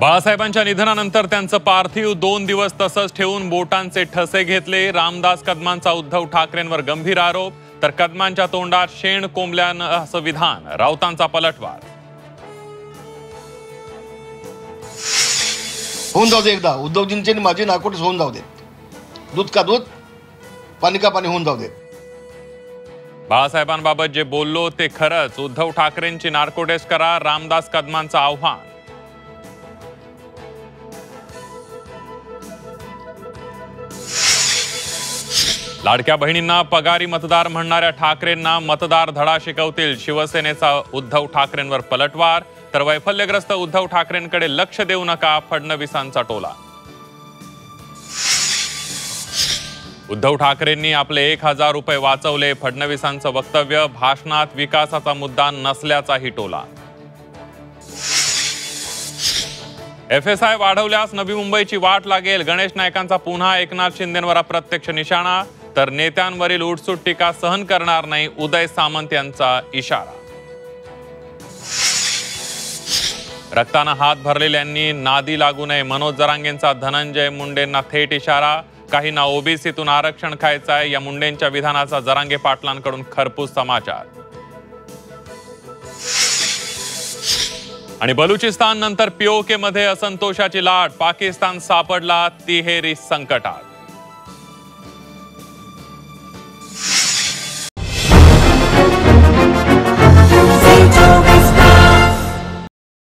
बाळासाहेबांच्या निधनानंतर त्यांचं पार्थिव 2 दिवस तसंच ठेवून बोटांचे ठसे घेतले। रामदास कदमांचा उद्धव ठाकरेंवर गंभीर आरोप, तर कदमांच्या तोंडात शेण कोंबल्यानं असं विधान। राऊतांचा पलटवार। होऊन जाऊ दे एकदा उद्धवजींचे आणि माझे नाकोटीस होऊन जाऊ दे। दूध का दूध, पाणी का पाणी होऊन जाऊ दे। बाळासाहेबांबाबत जे बोललो ते खरंच। उद्धव ठाकरेंची नार्कोटेस्ट करा, रामदास कदमांचं आव्हान। लाडक्या बहिणींना पगारी मतदार म्हणणाऱ्या ठाकरेंना मतदार धडा शिकवतील। शिवसेनेचा उद्धव ठाकरेंवर पलटवार, तर वैफल्यग्रस्त उद्धव ठाकरेंकडे लक्ष देऊ नका, फडणवीसांचा टोला। उद्धव ठाकरेंनी आपले 1000 रुपये वाचवले, फडणवीसांचं वक्तव्य। भाषणात विकासाचा मुद्दा नसल्याचाही टोला। FSI वाढवल्यास नवी मुंबईची वाट लागेल, गणेश नायकांचा पुन्हा एकनाथ शिंदेंवर अप्रत्यक्ष निशाणा, तर नेत्यांवरील उठसूट टीका सहन करणार नाही, उदय सामंत यांचा इशारा। रक्तानं हात भरलेल्यांनी नादी लागू नये, मनोज जरांगेंचा धनंजय मुंडेंना थेट इशारा। काहींना ओबीसीतून आरक्षण खायचंय, या मुंडेंच्या विधानाचा जरांगे पाटलांकडून खरपूस समाचार। आणि बलुचिस्तान नंतर POK मध्ये असंतोषाची लाट, पाकिस्तान सापडला तिहेरी संकटात।